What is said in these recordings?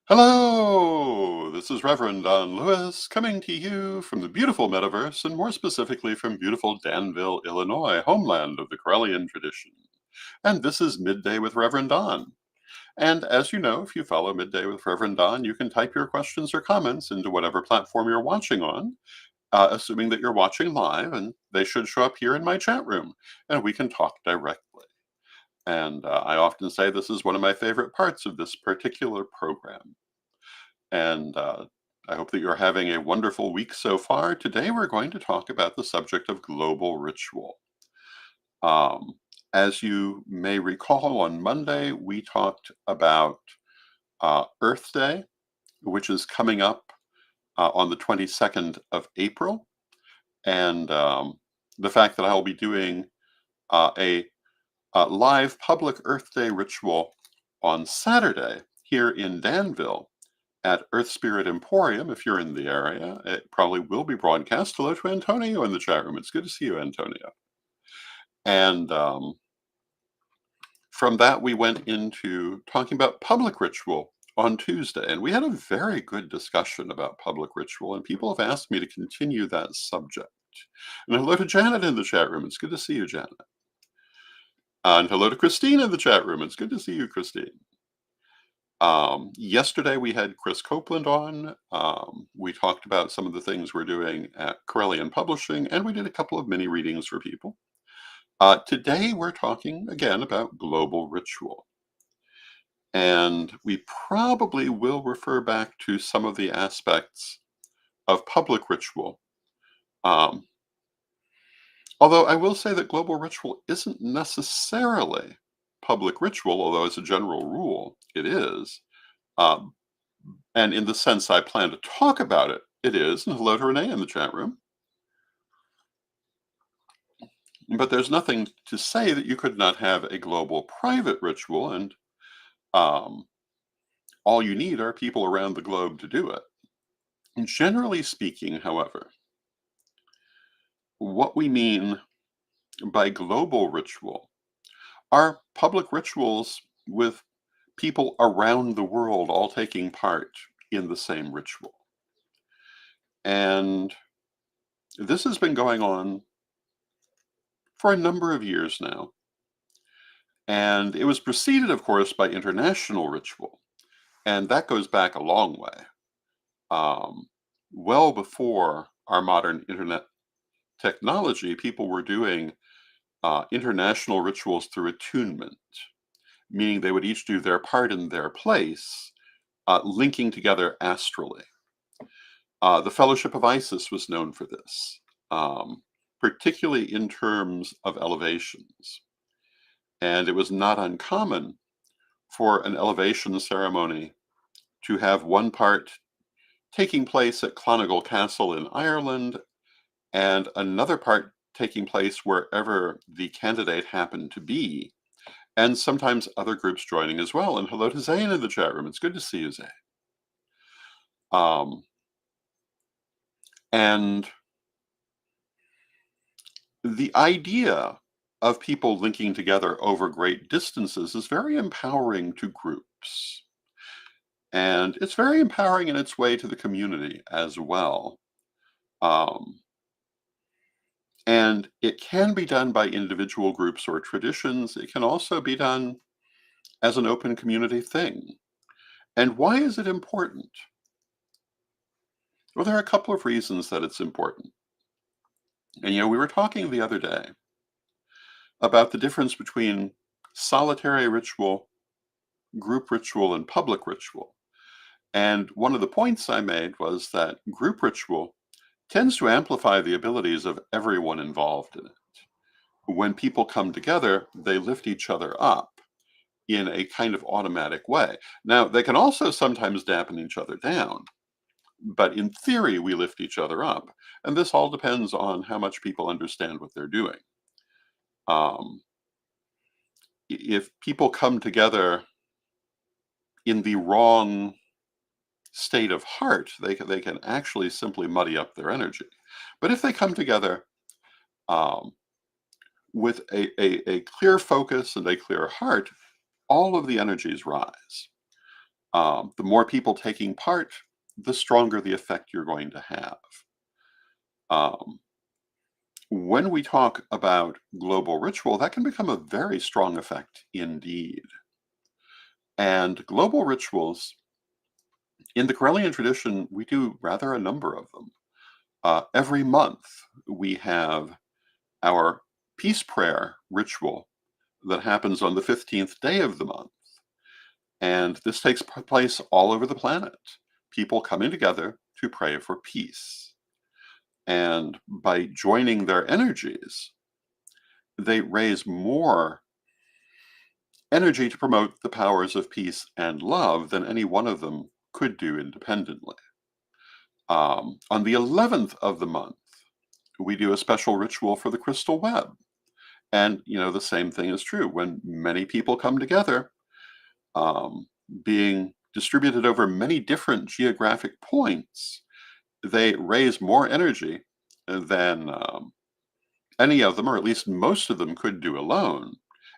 Hello, this is Reverend Don Lewis coming to you from the beautiful metaverse and more specifically from beautiful Danville, Illinois, homeland of the Corellian tradition. And this is Midday with Reverend Don. And as you know, if you follow Midday with Reverend Don, you can type your questions or comments into whatever platform you're watching on, assuming that you're watching live, and they should show up here in my chat room, and we can talk directly. And I often say this is one of my favorite parts of this particular program. And I hope that you're having a wonderful week so far. Today, we're going to talk about the subject of global ritual. Um, as you may recall, on Monday, we talked about Earth Day, which is coming up on the 22nd of April, and the fact that I'll be doing a live public Earth Day ritual on Saturday here in Danville at Earth Spirit Emporium. If you're in the area, it probably will be broadcast. Hello to Antonio in the chat room. It's good to see you, Antonio. And from that, we went into talking about public ritual on Tuesday. And we had a very good discussion about public ritual. And people have asked me to continue that subject. And hello to Janet in the chat room. It's good to see you, Janet. And hello to Christine in the chat room. It's good to see you, Christine. Yesterday we had Chris Copeland on. We talked about some of the things we're doing at Corellian Publishing, and we did a couple of mini readings for people. Today we're talking again about global ritual. And we probably will refer back to some of the aspects of public ritual. Um, Although I will say that global ritual isn't necessarily public ritual, although as a general rule, it is. Um, And in the sense I plan to talk about it, it is. And hello to Renee in the chat room. But there's nothing to say that you could not have a global private ritual, and um, all you need are people around the globe to do it. And generally speaking, however, what we mean by global ritual are public rituals with people around the world all taking part in the same ritual. And this has been going on for a number of years now. And it was preceded, of course, by international ritual. And that goes back a long way. Um, well before our modern internet technology, people were doing international rituals through attunement, meaning they would each do their part in their place, linking together astrally. The Fellowship of Isis was known for this, particularly in terms of elevations. And it was not uncommon for an elevation ceremony to have one part taking place at Clonigal Castle in Ireland and another part taking place wherever the candidate happened to be, and sometimes other groups joining as well. And hello to Zane in the chat room. It's good to see you, Zane. Um, and the idea of people linking together over great distances is very empowering to groups. And it's very empowering in its way to the community as well. Um, and it can be done by individual groups or traditions. It can also be done as an open community thing. And why is it important? Well, there are a couple of reasons that it's important. And we were talking the other day about the difference between solitary ritual, group ritual, and public ritual. And one of the points I made was that group ritual tends to amplify the abilities of everyone involved in it. When people come together, they lift each other up in a kind of automatic way. Now, they can also sometimes dampen each other down, but in theory, we lift each other up. And this all depends on how much people understand what they're doing. Um, if people come together in the wrong state of heart, they can actually simply muddy up their energy. But if they come together um, with a clear focus and a clear heart, all of the energies rise. The more people taking part, the stronger the effect you're going to have. Um, when we talk about global ritual, that can become a very strong effect indeed. And global rituals, in the Karelian tradition, we do rather a number of them. Every month, we have our peace prayer ritual that happens on the 15th day of the month. And this takes place all over the planet. People coming together to pray for peace. And by joining their energies, they raise more energy to promote the powers of peace and love than any one of them could do independently. On the 11th of the month, we do a special ritual for the crystal web. And, the same thing is true. When many people come together, um, being distributed over many different geographic points, they raise more energy than any of them, or at least most of them, could do alone.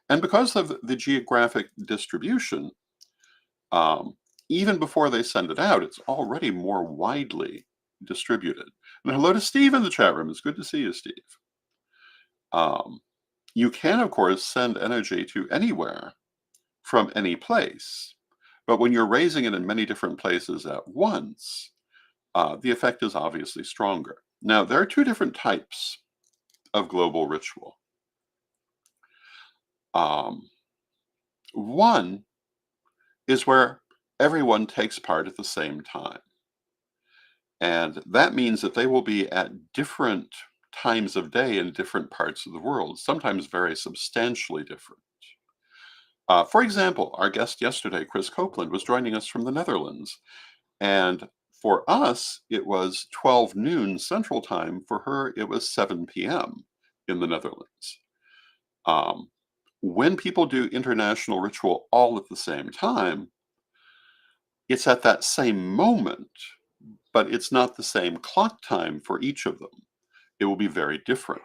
And because of the geographic distribution, um, even before they send it out, it's already more widely distributed. And hello to Steve in the chat room. It's good to see you, Steve. Um, you can, of course, send energy to anywhere from any place, but when you're raising it in many different places at once, the effect is obviously stronger. Now, there are two different types of global ritual. Um, one is where everyone takes part at the same time. And that means that they will be at different times of day in different parts of the world, sometimes very substantially different. For example, our guest yesterday, Chris Copeland, was joining us from the Netherlands. And for us, it was 12 noon Central Time. For her, it was 7 p.m. in the Netherlands. Um, when people do international ritual all at the same time, it's at that same moment, but it's not the same clock time for each of them. It will be very different.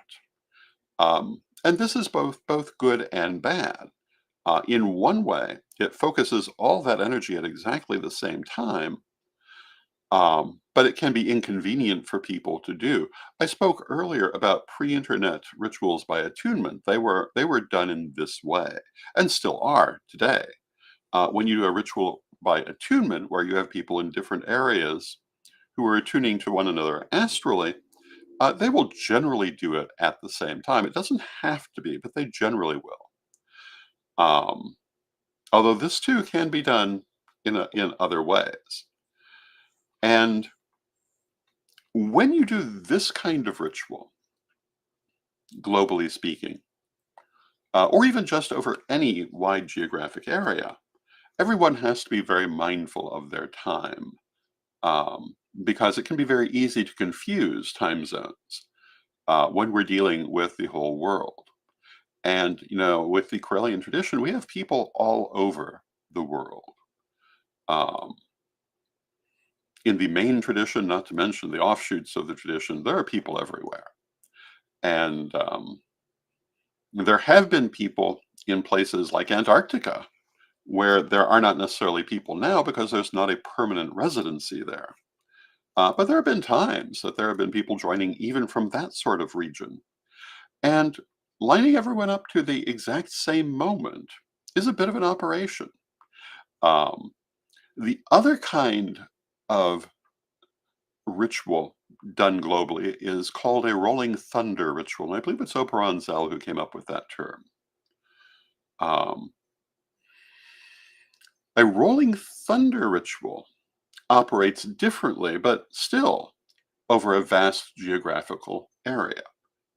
And this is both good and bad. In one way, it focuses all that energy at exactly the same time, but it can be inconvenient for people to do. I spoke earlier about pre-internet rituals by attunement. They were done in this way, and still are today. When you do a ritual by attunement, where you have people in different areas who are attuning to one another astrally, they will generally do it at the same time. It doesn't have to be, but they generally will. Um, although this too can be done in other ways. And when you do this kind of ritual, globally speaking, or even just over any wide geographic area, everyone has to be very mindful of their time, because it can be very easy to confuse time zones when we're dealing with the whole world. And, with the Karelian tradition, we have people all over the world. Um, in the main tradition, not to mention the offshoots of the tradition, there are people everywhere. And there have been people in places like Antarctica where there are not necessarily people now because there's not a permanent residency there. But there have been times that there have been people joining even from that sort of region. And lining everyone up to the exact same moment is a bit of an operation. Um, the other kind of ritual done globally is called a rolling thunder ritual. And I believe it's Operon Zell who came up with that term. Um, a rolling thunder ritual operates differently, but still over a vast geographical area.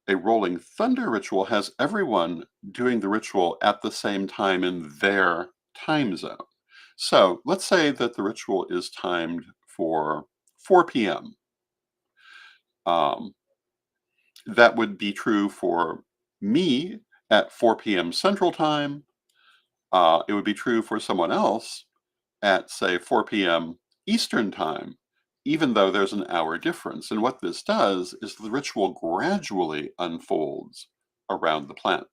A rolling thunder ritual has everyone doing the ritual at the same time in their time zone. So let's say that the ritual is timed for 4 p.m. Um, that would be true for me at 4 p.m. Central Time. It would be true for someone else at, say, 4 p.m. Eastern Time, even though there's an hour difference. And what this does is the ritual gradually unfolds around the planet,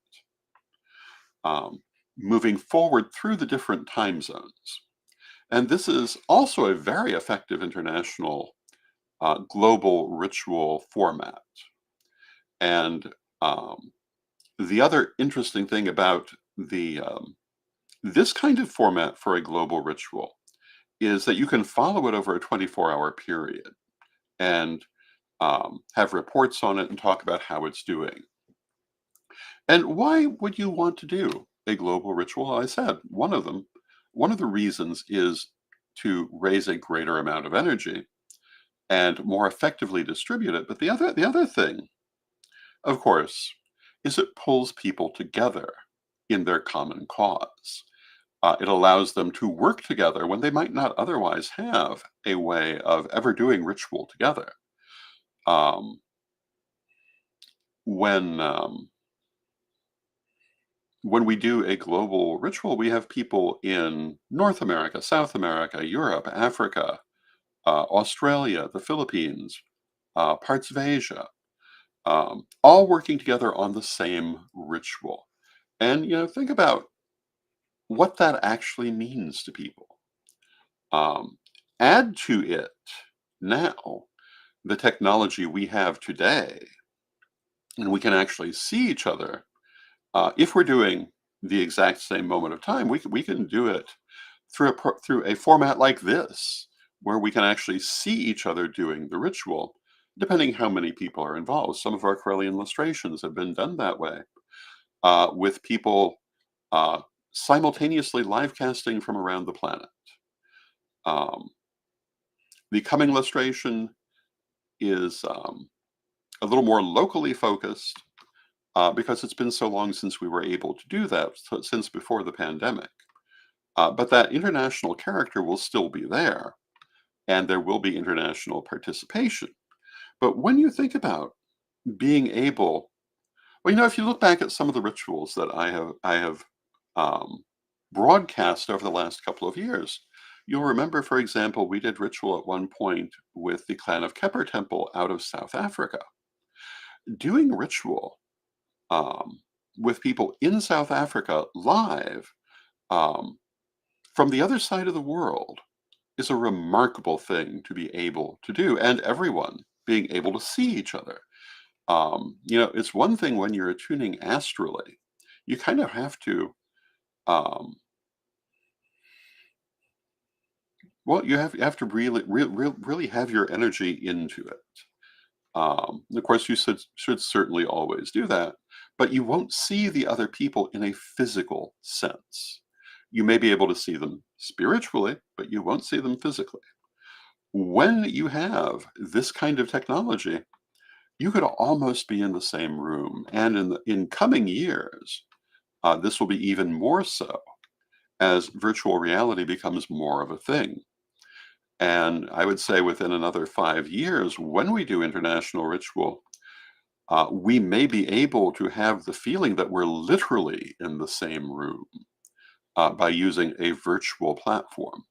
um, moving forward through the different time zones. And this is also a very effective international global ritual format. And the other interesting thing about the this kind of format for a global ritual is that you can follow it over a 24-hour period and have reports on it and talk about how it's doing. And why would you want to do a global ritual? I said one of the reasons is to raise a greater amount of energy and more effectively distribute it. But the other thing, of course, is it pulls people together in their common cause. It allows them to work together when they might not otherwise have a way of ever doing ritual together. Um, when when we do a global ritual, we have people in North America, South America, Europe, Africa, Australia, the Philippines, parts of Asia, all working together on the same ritual. And think about what that actually means to people. Um, Add to it now the technology we have today, and we can actually see each other. If we're doing the exact same moment of time, we can do it through a format like this, where we can actually see each other doing the ritual, depending how many people are involved. Some of our Corellian illustrations have been done that way, with people uh, simultaneously live casting from around the planet. Um, the coming illustration is a little more locally focused, because it's been so long since we were able to do that, since before the pandemic. But that international character will still be there, and there will be international participation. But when you think about being able, well, if you look back at some of the rituals that I have um, broadcast over the last couple of years, you'll remember, for example, we did ritual at one point with the clan of Kepper Temple out of South Africa. Doing ritual um, with people in South Africa live, um, from the other side of the world, is a remarkable thing to be able to do, and everyone being able to see each other. It's one thing when you're attuning astrally, you kind of have to, um, well, you have to really have your energy into it. Of course, you should certainly always do that, but you won't see the other people in a physical sense. You may be able to see them spiritually, but you won't see them physically. When you have this kind of technology, you could almost be in the same room. And in coming years, this will be even more so as virtual reality becomes more of a thing. And I would say within another 5 years, when we do international ritual, we may be able to have the feeling that we're literally in the same room, by using a virtual platform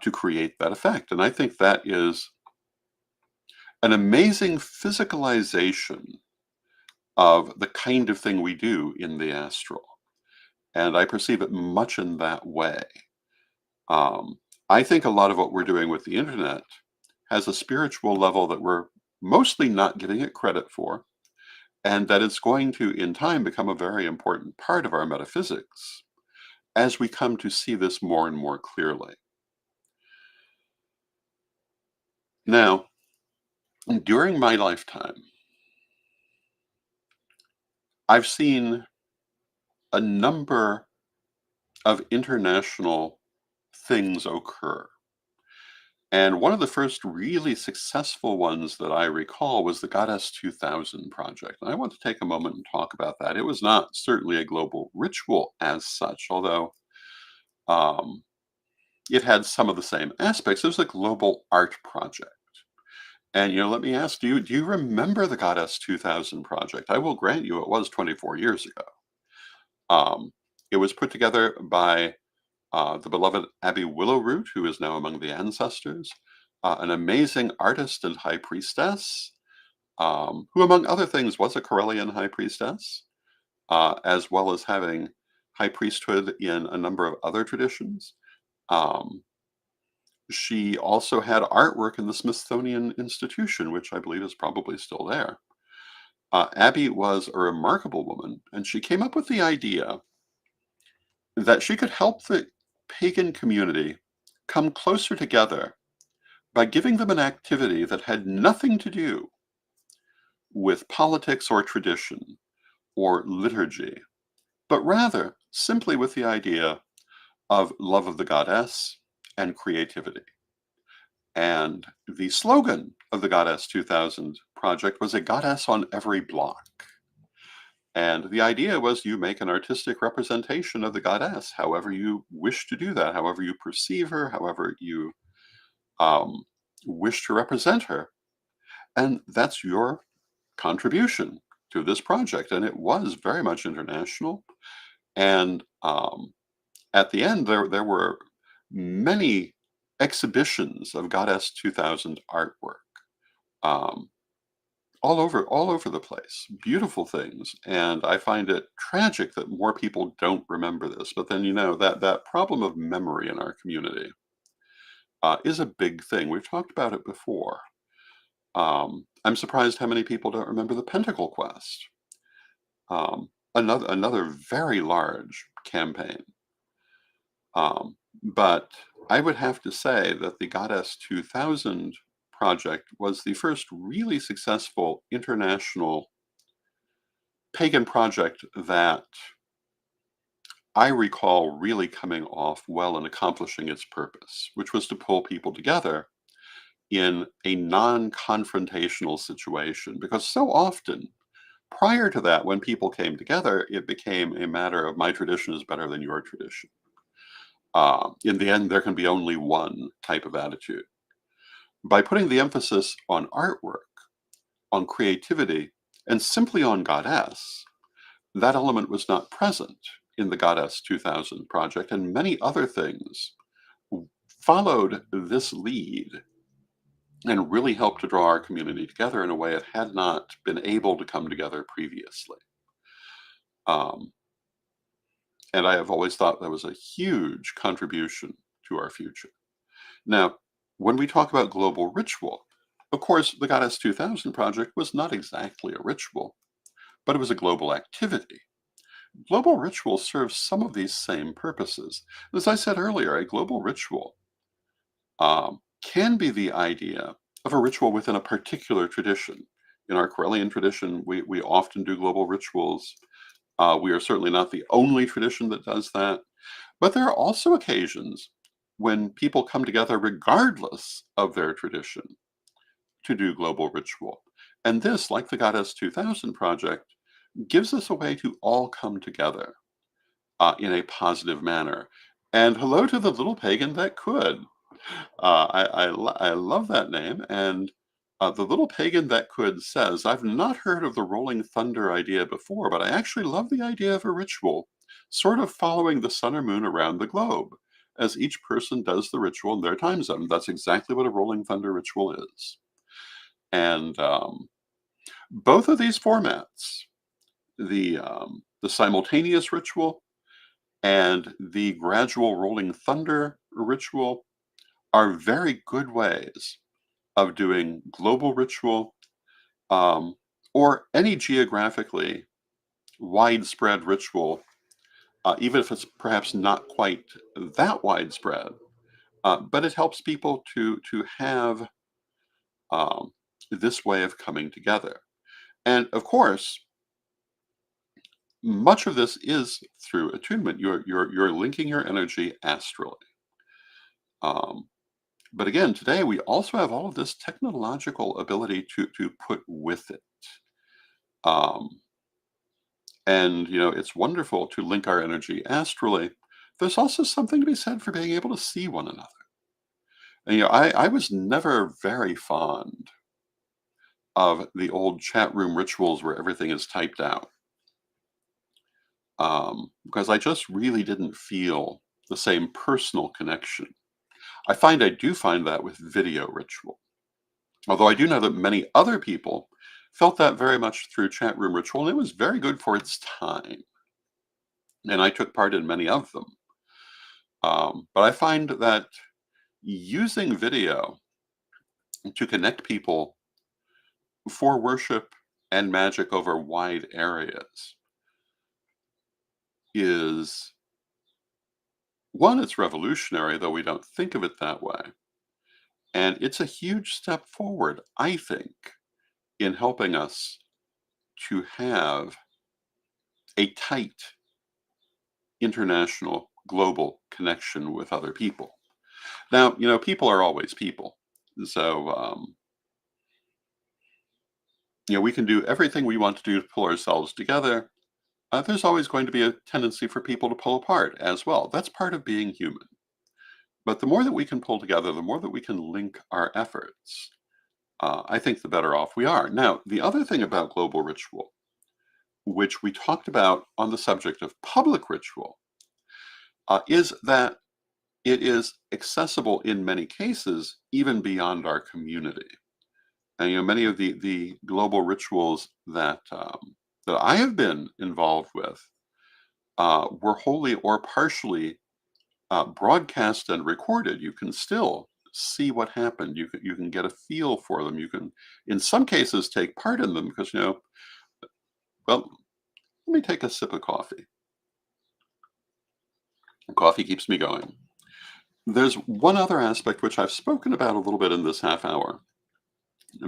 to create that effect. And I think that is an amazing physicalization of the kind of thing we do in the astral. And I perceive it much in that way. Um, I think a lot of what we're doing with the internet has a spiritual level that we're mostly not giving it credit for, and that it's going to, in time, become a very important part of our metaphysics as we come to see this more and more clearly. Now, during my lifetime, I've seen a number of international things occur. And one of the first really successful ones that I recall was the Goddess 2000 project. And I want to take a moment and talk about that. It was not certainly a global ritual as such, although um, it had some of the same aspects. It was a global art project. And let me ask, do you remember the Goddess 2000 project? I will grant you it was 24 years ago. Um, it was put together by the beloved Abby Willowroot, who is now among the ancestors, an amazing artist and high priestess, who, among other things, was a Corellian high priestess, as well as having high priesthood in a number of other traditions. Um, she also had artwork in the Smithsonian Institution, which I believe is probably still there. Abby was a remarkable woman, and she came up with the idea that she could help the pagan community come closer together by giving them an activity that had nothing to do with politics or tradition or liturgy, but rather simply with the idea of love of the goddess and creativity. And the slogan of the Goddess 2000 project was a goddess on every block. And the idea was you make an artistic representation of the goddess, however you wish to do that, however you perceive her, however you um, wish to represent her. And that's your contribution to this project. And it was very much international. And at the end, there were many exhibitions of Goddess 2000 artwork. Um, all over the place, beautiful things, and I find it tragic that more people don't remember this. But then that problem of memory in our community is a big thing. We've talked about it before. I'm surprised how many people don't remember the Pentacle Quest, another very large campaign. But I would have to say that the Goddess 2000 project was the first really successful international pagan project that I recall really coming off well and accomplishing its purpose, which was to pull people together in a non-confrontational situation. Because so often, prior to that, when people came together, it became a matter of my tradition is better than your tradition. In the end, there can be only one type of attitude. By putting the emphasis on artwork, on creativity, and simply on goddess, that element was not present in the Goddess 2000 project, and many other things followed this lead and really helped to draw our community together in a way it had not been able to come together previously. Um, and I have always thought that was a huge contribution to our future. Now, when we talk about global ritual, of course, the Goddess 2000 project was not exactly a ritual, but it was a global activity. Global ritual serves some of these same purposes. As I said earlier, a global ritual can be the idea of a ritual within a particular tradition. In our Corellian tradition, we often do global rituals. We are certainly not the only tradition that does that, but there are also occasions when people come together regardless of their tradition to do global ritual. And this, like the Goddess 2000 project, gives us a way to all come together in a positive manner. And hello to the little pagan that could. I love that name. And the little pagan that could says, I've not heard of the rolling thunder idea before, but I actually love the idea of a ritual, sort of following the sun or moon around the globe, as each person does the ritual in their time zone. That's exactly what a rolling thunder ritual is. And both of these formats, the simultaneous ritual and the gradual rolling thunder ritual, are very good ways of doing global ritual um, or any geographically widespread ritual, even if it's perhaps not quite that widespread. But it helps people to have um, this way of coming together. And of course, much of this is through attunement. You're linking your energy astrally. Um, but again, today we also have all of this technological ability to put with it. Um, and it's wonderful to link our energy astrally. There's also something to be said for being able to see one another. And I was never very fond of the old chat room rituals where everything is typed out. Because I just really didn't feel the same personal connection. I do find that with video ritual. Although I do know that many other people felt that very much through chat room ritual, and it was very good for its time. And I took part in many of them. But I find that using video to connect people for worship and magic over wide areas is one, it's revolutionary, though we don't think of it that way. And it's a huge step forward, I think, in helping us to have a tight international global connection with other people. Now, people are always people. So, we can do everything we want to do to pull ourselves together. There's always going to be a tendency for people to pull apart as well. That's part of being human. But the more that we can pull together, the more that we can link our efforts, I think the better off we are. Now, the other thing about global ritual, which we talked about on the subject of public ritual, is that it is accessible in many cases, even beyond our community. And many of the global rituals that I have been involved with were wholly or partially broadcast and recorded. You can still see what happened. You can get a feel for them. You can, in some cases, take part in them because well, let me take a sip of coffee. Coffee keeps me going. There's one other aspect which I've spoken about a little bit in this half hour,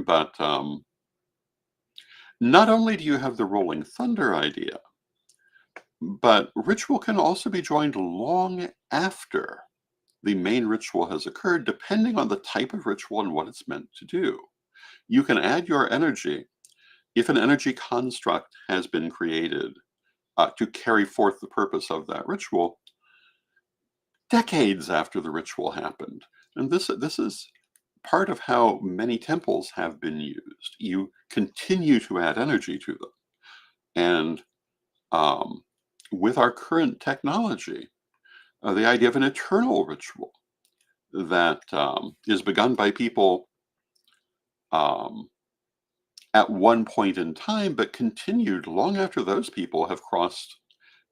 but not only do you have the rolling thunder idea, but ritual can also be joined long after the main ritual has occurred, depending on the type of ritual and what it's meant to do. You can add your energy if an energy construct has been created to carry forth the purpose of that ritual decades after the ritual happened. And this is part of how many temples have been used. You continue to add energy to them. And with our current technology, the idea of an eternal ritual that is begun by people um, at one point in time, but continued long after those people have crossed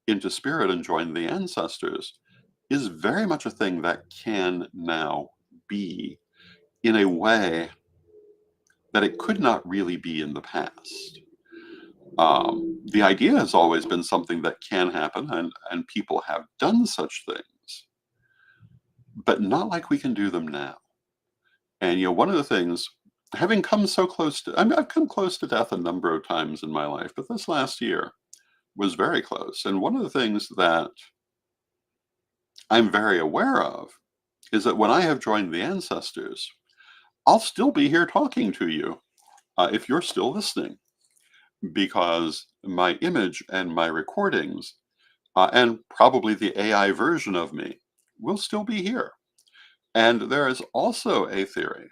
into spirit and joined the ancestors, is very much a thing that can now be in a way that it could not really be in the past. The idea has always been something that can happen, and people have done such things, but not like we can do them now. And one of the things, having come so close to, I mean, I've come close to death a number of times in my life, but this last year was very close. And one of the things that I'm very aware of is that when I have joined the ancestors, I'll still be here talking to you if you're still listening, because my image and my recordings, and probably the AI version of me, will still be here. And there is also a theory,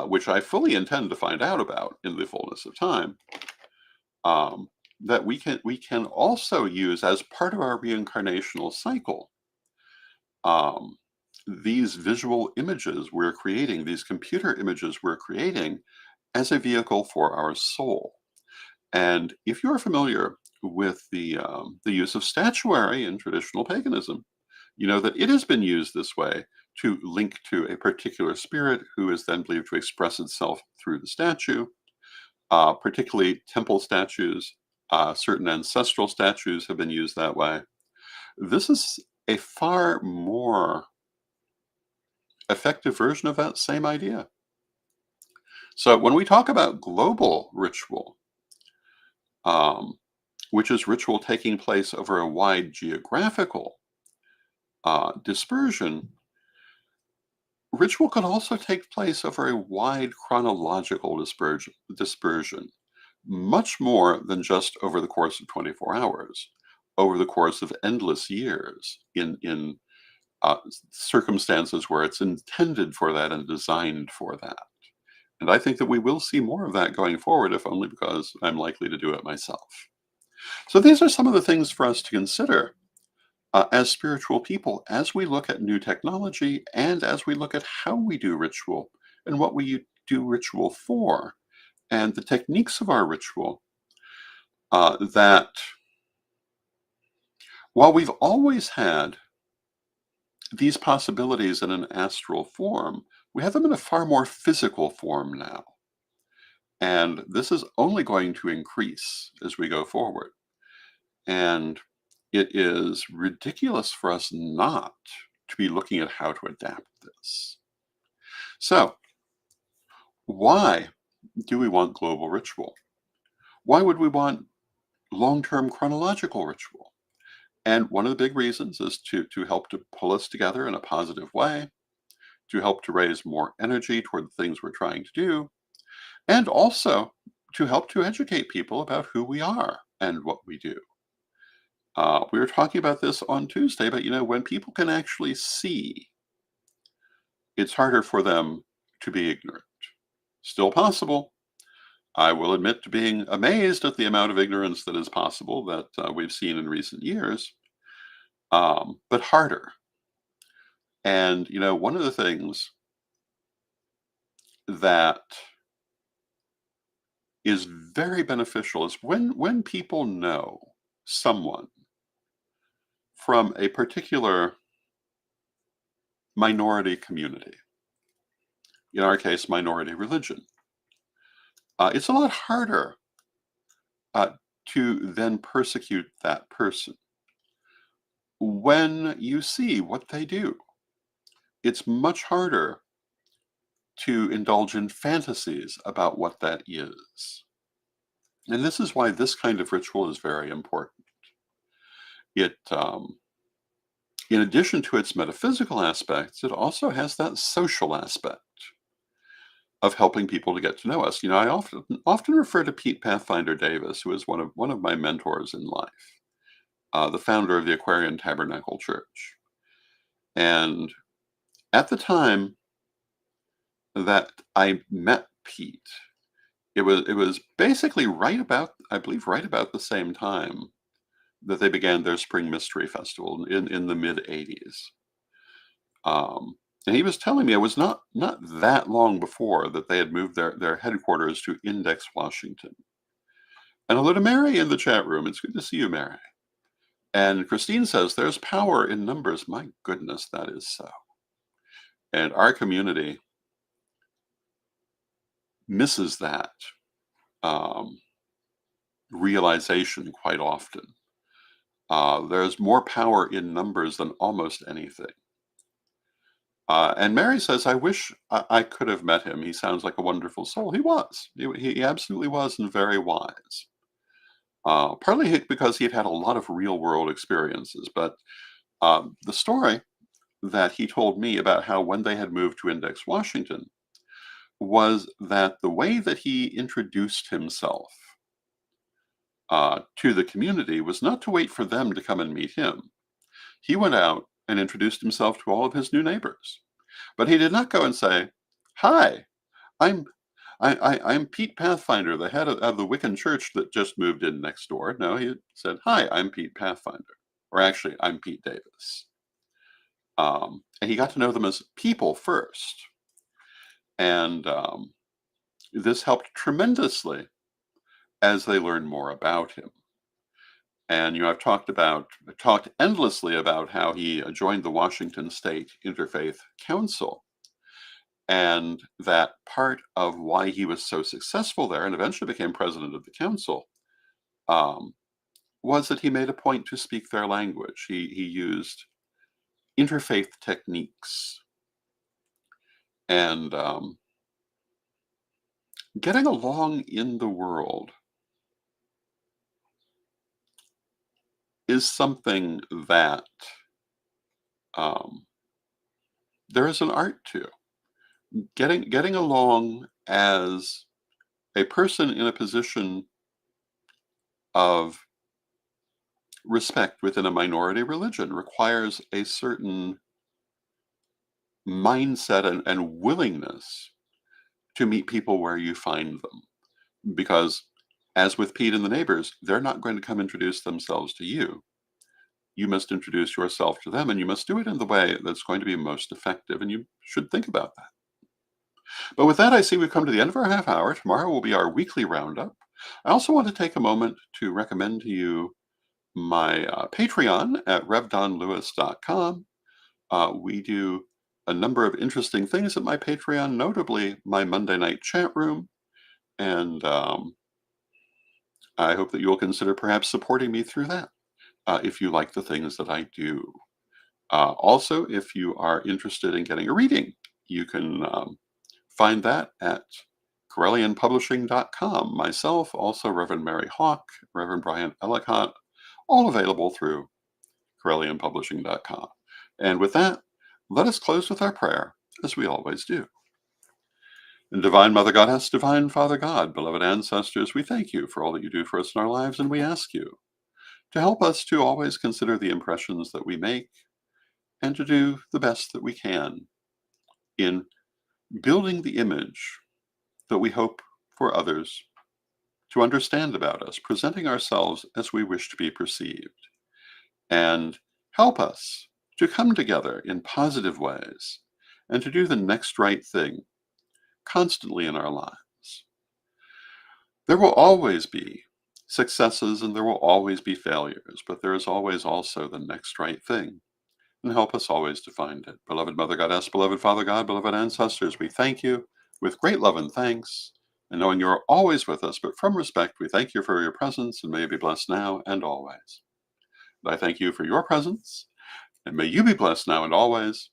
which I fully intend to find out about in the fullness of time, um, that we can also use as part of our reincarnational cycle. Um, these visual images we're creating, these computer images we're creating, as a vehicle for our soul. And if you're familiar with the use of statuary in traditional paganism, you know that it has been used this way to link to a particular spirit who is then believed to express itself through the statue. Particularly temple statues, certain ancestral statues have been used that way. This is a far more effective version of that same idea. So when we talk about global ritual, um, which is ritual taking place over a wide geographical dispersion, ritual can also take place over a wide chronological dispersion, much more than just over the course of 24 hours, over the course of endless years in circumstances where it's intended for that and designed for that. And I think that we will see more of that going forward, if only because I'm likely to do it myself. So these are some of the things for us to consider as spiritual people as we look at new technology and as we look at how we do ritual and what we do ritual for and the techniques of our ritual, that while we've always had these possibilities in an astral form, we have them in a far more physical form now. And this is only going to increase as we go forward. And it is ridiculous for us not to be looking at how to adapt this. So, why do we want global ritual? Why would we want long-term chronological ritual? And one of the big reasons is to help to pull us together in a positive way, to help to raise more energy toward the things we're trying to do, and also to help to educate people about who we are and what we do. We were talking about this on Tuesday, but when people can actually see, it's harder for them to be ignorant. Still possible. I will admit to being amazed at the amount of ignorance that is possible that we've seen in recent years, but harder. And one of the things that is very beneficial is when people know someone from a particular minority community, in our case, minority religion. It's a lot harder uh, to then persecute that person when you see what they do. It's much harder to indulge in fantasies about what that is. And this is why this kind of ritual is very important. It, in addition to its metaphysical aspects, it also has that social aspect of helping people to get to know us. I often refer to Pete Pathfinder Davis, who is one of my mentors in life, the founder of the Aquarian Tabernacle Church. And at the time that I met Pete, it was basically I believe right about the same time that they began their Spring Mystery Festival in the mid '80s. And he was telling me it was not that long before that they had moved their headquarters to Index, Washington. And hello to Mary in the chat room. It's good to see you, Mary. And Christine says, there's power in numbers. My goodness, that is so. And our community misses that um, realization quite often. There's more power in numbers than almost anything. And Mary says, I wish I could have met him. He sounds like a wonderful soul. He was. He absolutely was, and very wise. Partly because he had a lot of real world experiences. But the story that he told me about how when they had moved to Index, Washington, was that the way that he introduced himself to the community was not to wait for them to come and meet him. He went out and introduced himself to all of his new neighbors. But he did not go and say, "Hi, I'm I'm Pete Pathfinder, the head of the Wiccan church that just moved in next door." No, he said, "Hi, I'm Pete Pathfinder," or actually, "I'm Pete Davis." And he got to know them as people first, and this helped tremendously as they learned more about him. And I've talked endlessly about how he joined the Washington State Interfaith Council, and that part of why he was so successful there and eventually became president of the council um, was that he made a point to speak their language. He used interfaith techniques, and getting along in the world is something that um, there is an art to. Getting along as a person in a position of respect within a minority religion requires a certain mindset and willingness to meet people where you find them. Because, as with Pete and the neighbors, they're not going to come introduce themselves to you. You must introduce yourself to them, and you must do it in the way that's going to be most effective, and you should think about that. But with that, I see we've come to the end of our half hour. Tomorrow will be our weekly roundup. I also want to take a moment to recommend to you my Patreon at revdonlewis.com. We do a number of interesting things at my Patreon, notably my Monday night chat room, and I hope that you'll consider perhaps supporting me through that if you like the things that I do. Also, if you are interested in getting a reading, you can find that at CorellianPublishing.com. Myself, also Reverend Mary Hawk, Reverend Brian Ellicott, all available through CorellianPublishing.com. And with that, let us close with our prayer, as we always do. And Divine Mother Goddess, Divine Father God, beloved ancestors, we thank you for all that you do for us in our lives, and we ask you to help us to always consider the impressions that we make and to do the best that we can in building the image that we hope for others to understand about us, presenting ourselves as we wish to be perceived, and help us to come together in positive ways and to do the next right thing constantly in our lives. There will always be successes and there will always be failures, but there is always also the next right thing. And help us always to find it. Beloved Mother Goddess, beloved Father God, beloved ancestors, we thank you with great love and thanks, and knowing you are always with us, but from respect, we thank you for your presence, and may you be blessed now and always. And I thank you for your presence, and may you be blessed now and always.